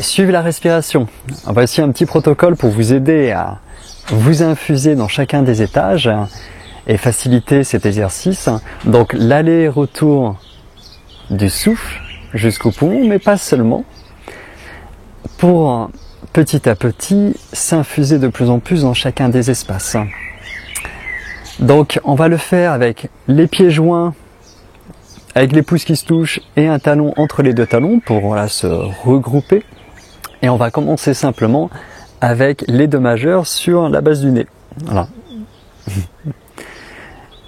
Suivez la respiration. Voici un petit protocole pour vous aider à vous infuser dans chacun des étages et faciliter cet exercice. Donc l'aller-retour du souffle jusqu'au poumon, mais pas seulement, pour petit à petit s'infuser de plus en plus dans chacun des espaces. Donc on va le faire avec les pieds joints, avec les pouces qui se touchent et un talon entre les deux talons pour se regrouper. Et on va commencer simplement avec les deux majeurs sur la base du nez. Voilà.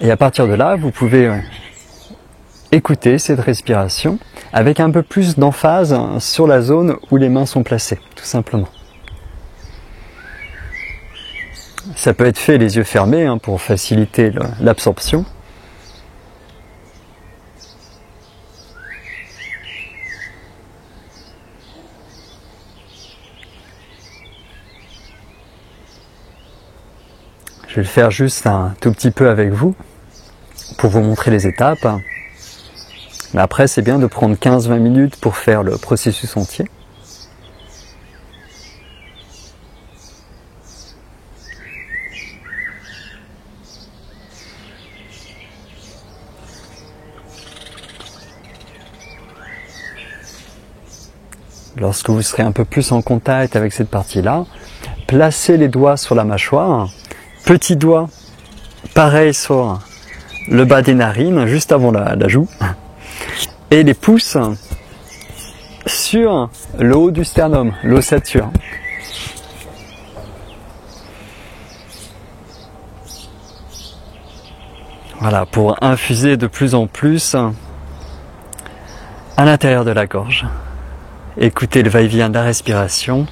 Et à partir de là, vous pouvez écouter cette respiration avec un peu plus d'emphase sur la zone où les mains sont placées, tout simplement. Ça peut être fait les yeux fermés pour faciliter l'absorption. Je vais le faire juste un tout petit peu avec vous pour vous montrer les étapes. Mais après, c'est bien de prendre 15-20 minutes pour faire le processus entier. Lorsque vous serez un peu plus en contact avec cette partie-là, placez les doigts sur la mâchoire. Petit doigt, pareil sur le bas des narines, juste avant la joue. Et les pouces sur le haut du sternum, l'ossature. Voilà, pour infuser de plus en plus à l'intérieur de la gorge. Écoutez le va-et-vient de la respiration.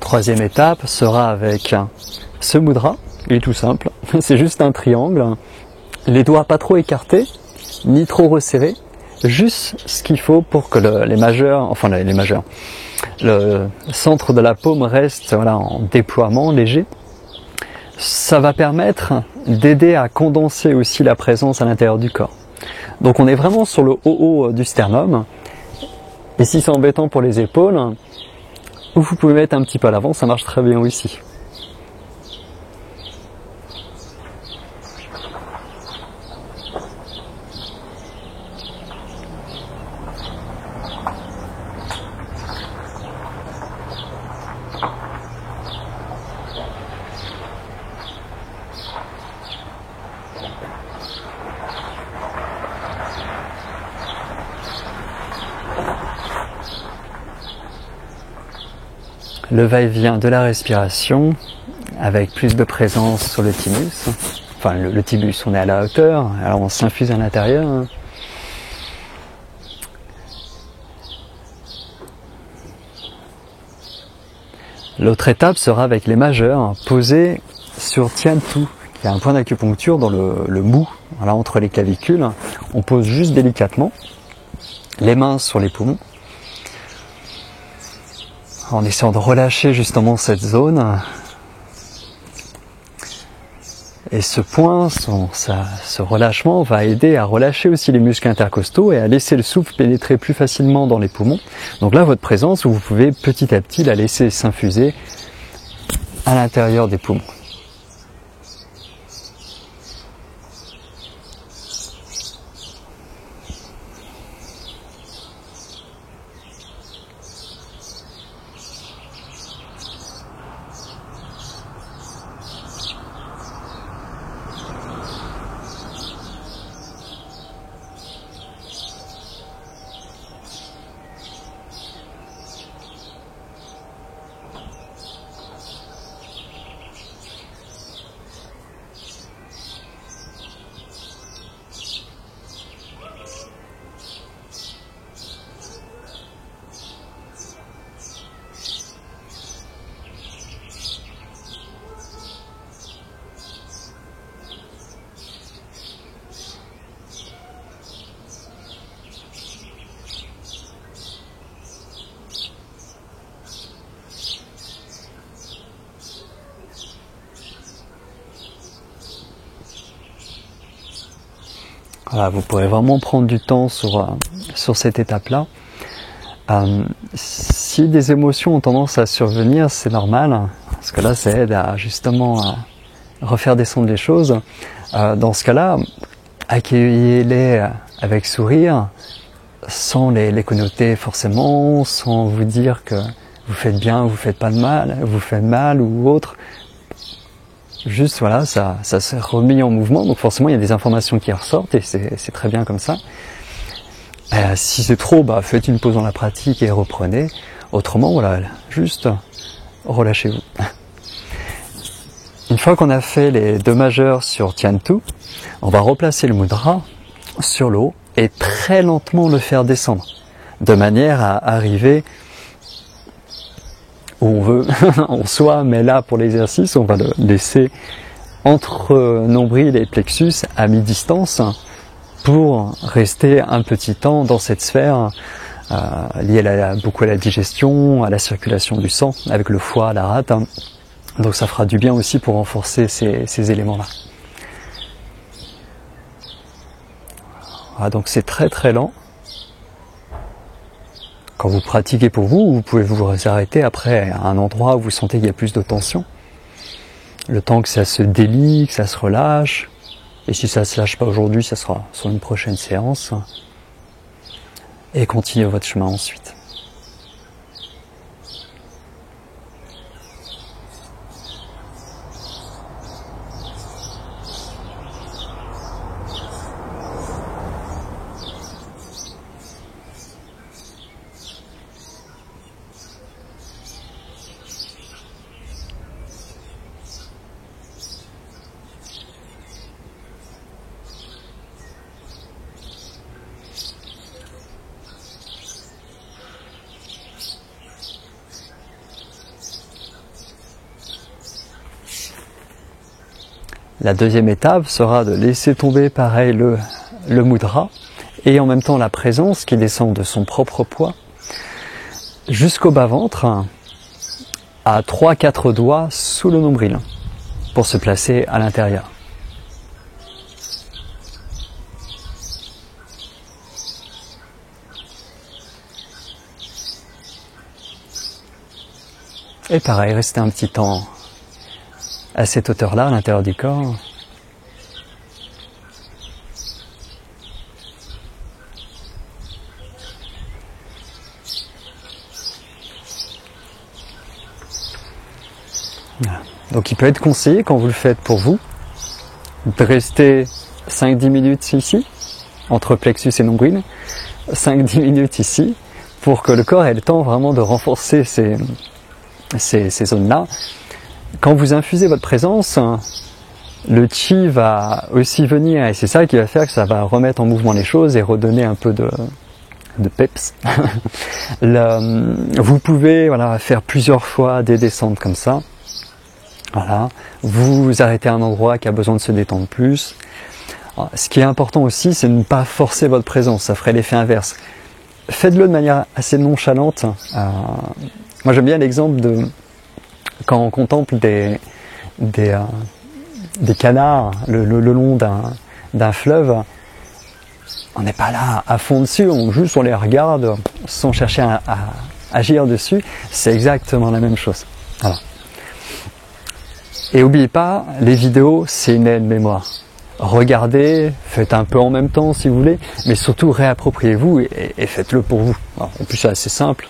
Troisième étape sera avec ce mudra, il est tout simple, c'est juste un triangle, les doigts pas trop écartés, ni trop resserrés, juste ce qu'il faut pour que les majeurs, le centre de la paume reste en déploiement léger. Ça va permettre d'aider à condenser aussi la présence à l'intérieur du corps. Donc on est vraiment sur le haut du sternum, et si c'est embêtant pour les épaules, vous pouvez mettre un petit peu à l'avant, ça marche très bien aussi. Le va-et-vient de la respiration avec plus de présence sur le thymus. Enfin, le thymus, on est à la hauteur, alors on s'infuse à l'intérieur. L'autre étape sera avec les majeurs posés sur Tiantu, qui est un point d'acupuncture dans le mou, entre les clavicules. On pose juste délicatement les mains sur les poumons, en essayant de relâcher justement cette zone. Et ce point, ce relâchement va aider à relâcher aussi les muscles intercostaux et à laisser le souffle pénétrer plus facilement dans les poumons. Donc là, votre présence, vous pouvez petit à petit la laisser s'infuser à l'intérieur des poumons. Voilà, vous pourrez vraiment prendre du temps sur cette étape-là. Si des émotions ont tendance à survenir, c'est normal, parce que là, ça aide à justement à refaire descendre les choses. Dans ce cas-là, accueillez-les avec sourire, sans les connoter forcément, sans vous dire que vous faites bien, vous faites pas de mal, vous faites mal ou autre. Juste voilà, ça s'est remis en mouvement, donc forcément il y a des informations qui ressortent et c'est très bien comme ça. Si c'est trop, faites une pause dans la pratique et reprenez. Autrement, voilà, juste relâchez-vous. Une fois qu'on a fait les 2 majeurs sur Tiantu, on va replacer le mudra sur l'eau et très lentement le faire descendre, de manière à arriver où on veut en soi, mais là pour l'exercice, on va le laisser entre nombril et plexus à mi-distance pour rester un petit temps dans cette sphère liée beaucoup à la digestion, à la circulation du sang, avec le foie, la rate. Donc ça fera du bien aussi pour renforcer ces éléments-là. Voilà, donc c'est très très lent. Quand vous pratiquez pour vous, vous pouvez vous arrêter après à un endroit où vous sentez qu'il y a plus de tension. Le temps que ça se délie, que ça se relâche. Et si ça ne se lâche pas aujourd'hui, ça sera sur une prochaine séance. Et continuez votre chemin ensuite. La deuxième étape sera de laisser tomber pareil le mudra et en même temps la présence qui descend de son propre poids jusqu'au bas-ventre à 3-4 doigts sous le nombril pour se placer à l'intérieur. Et pareil, restez un petit temps à cette hauteur-là, à l'intérieur du corps. Voilà. Donc il peut être conseillé, quand vous le faites pour vous, de rester 5-10 minutes ici, entre plexus et nombril, 5-10 minutes ici, pour que le corps ait le temps vraiment de renforcer ces zones-là. Quand vous infusez votre présence, le chi va aussi venir et c'est ça qui va faire que ça va remettre en mouvement les choses et redonner un peu de peps. Vous pouvez faire plusieurs fois des descentes comme ça. Voilà. Vous vous arrêtez à un endroit qui a besoin de se détendre plus. Alors, ce qui est important aussi, c'est de ne pas forcer votre présence, ça ferait l'effet inverse. Faites-le de manière assez nonchalante. Moi j'aime bien l'exemple de quand on contemple des canards le long d'un fleuve, on n'est pas là à fond dessus, on les regarde sans chercher à agir dessus. C'est exactement la même chose. Voilà. Et n'oubliez pas, les vidéos, c'est une aide-mémoire. Regardez, faites un peu en même temps si vous voulez, mais surtout réappropriez-vous et faites-le pour vous. Alors, en plus, c'est assez simple.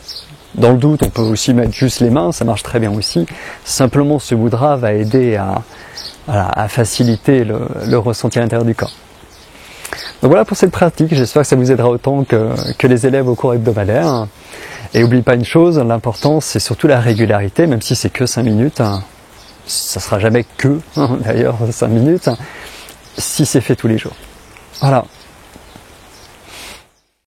Dans le doute, on peut aussi mettre juste les mains, ça marche très bien aussi. Simplement, ce mudra va aider à faciliter le ressenti à l'intérieur du corps. Donc voilà pour cette pratique, j'espère que ça vous aidera autant que les élèves au cours hebdomadaire. Et n'oubliez pas une chose, l'important c'est surtout la régularité, même si c'est que 5 minutes. Ça sera jamais que, d'ailleurs, 5 minutes, si c'est fait tous les jours. Voilà.